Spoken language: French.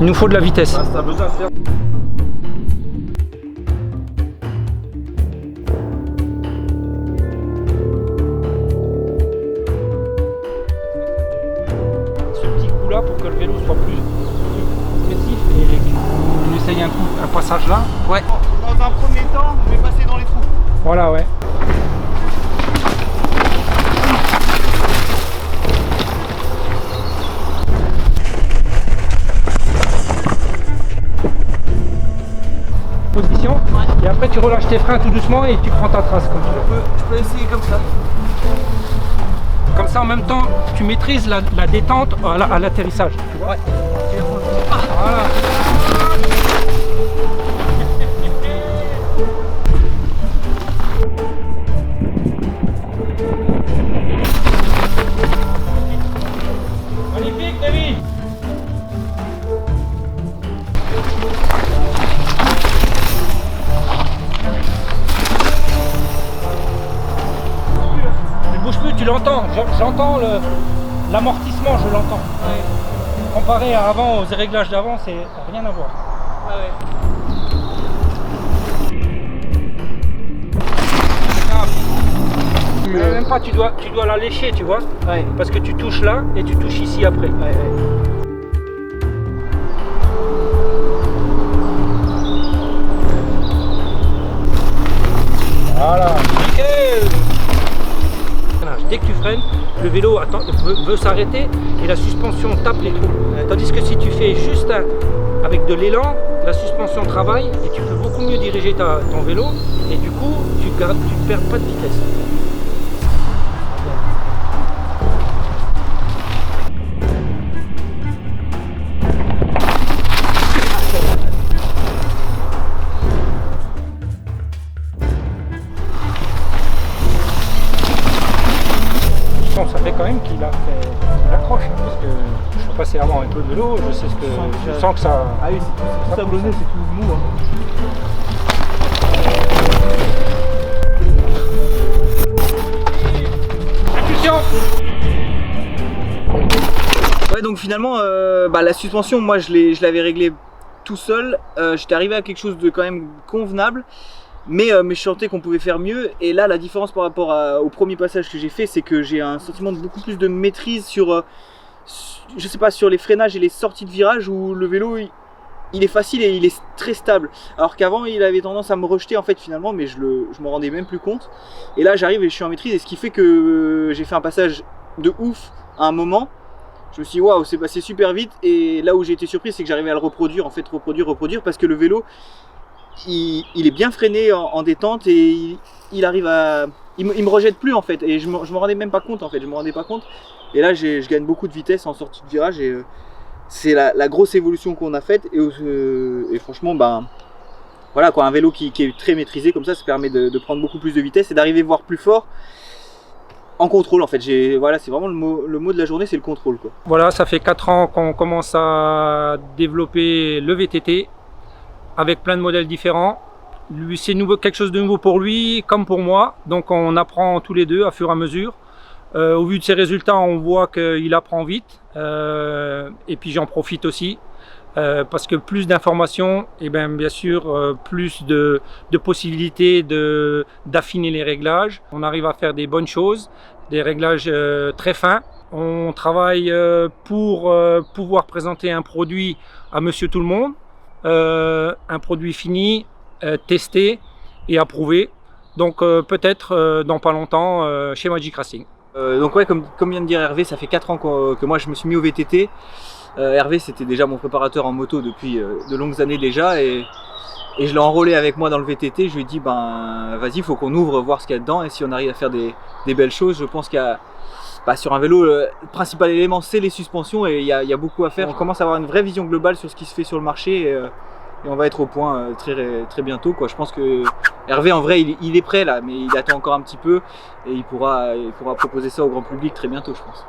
Il nous faut de la vitesse. Ah, ça a besoin de faire. Ce petit coup là pour que le vélo soit plus expressif et on essaye un passage là. Ouais. Dans un premier temps, je vais passer dans les trous. Voilà, ouais. Position, ouais. Et après tu relâches tes freins tout doucement et tu prends ta trace comme tu veux. Je peux essayer comme ça. Comme ça en même temps tu maîtrises la détente à l'atterrissage. Tu vois, ouais. Voilà. Magnifique David. Bouge plus, tu l'entends, j'entends l'amortissement, je l'entends. Ouais. Comparé à avant, aux réglages d'avant, c'est rien à voir. Ouais. Même pas, tu dois la lécher, tu vois. Ouais. Parce que tu touches là et tu touches ici après. Ouais, ouais. Voilà, nickel. Dès que tu freines, le vélo veut s'arrêter et la suspension tape les trous. Tandis que si tu fais juste avec de l'élan, la suspension travaille et tu peux beaucoup mieux diriger ton vélo et du coup tu ne perds pas de vitesse. Ça fait quand même qu'il accroche, hein, parce que je suis passé avant un peu de vélo, je sais je sens que ça. Ah oui, c'est tout sablonné, c'est tout mou. Hein. Attention. Ouais, donc finalement, la suspension, moi je l'avais réglée tout seul. J'étais arrivé à quelque chose de quand même convenable. Mais je sentais qu'on pouvait faire mieux, et là la différence par rapport au premier passage que j'ai fait, c'est que j'ai un sentiment de beaucoup plus de maîtrise sur, je sais pas, sur les freinages et les sorties de virage, où le vélo il est facile et il est très stable, alors qu'avant il avait tendance à me rejeter en fait finalement, mais je me rendais même plus compte. Et là j'arrive et je suis en maîtrise, et ce qui fait que j'ai fait un passage de ouf à un moment. Je me suis dit waouh, c'est passé super vite, et là où j'ai été surpris, c'est que j'arrivais à le reproduire, en fait reproduire, parce que le vélo il est bien freiné en détente, et il arrive à... Il me rejette plus en fait, et je me rendais même pas compte en fait, Et là je gagne beaucoup de vitesse en sortie de virage, et c'est la grosse évolution qu'on a faite, et franchement voilà quoi, un vélo qui est très maîtrisé comme ça permet de prendre beaucoup plus de vitesse et d'arriver voir plus fort en contrôle en fait. Voilà, c'est vraiment le mot de la journée, c'est le contrôle quoi. Voilà, ça fait 4 ans qu'on commence à développer le VTT avec plein de modèles différents. Lui, c'est quelque chose de nouveau pour lui comme pour moi, donc on apprend tous les deux à fur et à mesure. Au vu de ses résultats, on voit qu'il apprend vite, et puis j'en profite aussi, parce que plus d'informations, et bien sûr plus de possibilités d'affiner les réglages. On arrive à faire des bonnes choses, des réglages très fins. On travaille pour pouvoir présenter un produit à monsieur tout le monde, un produit fini, testé et approuvé. Donc peut-être dans pas longtemps chez Magic Racing. Donc ouais, comme vient de dire Hervé, ça fait 4 ans que moi je me suis mis au VTT. Hervé, c'était déjà mon préparateur en moto depuis de longues années déjà, et je l'ai enrôlé avec moi dans le VTT. Je lui ai dit vas-y, il faut qu'on ouvre, voir ce qu'il y a dedans, et si on arrive à faire des belles choses. Je pense qu'il y a sur un vélo, le principal élément c'est les suspensions, et il y a beaucoup à faire. On commence à avoir une vraie vision globale sur ce qui se fait sur le marché, et on va être au point très bientôt quoi. Je pense que Hervé en vrai il est prêt là, mais il attend encore un petit peu, et il pourra proposer ça au grand public très bientôt je pense.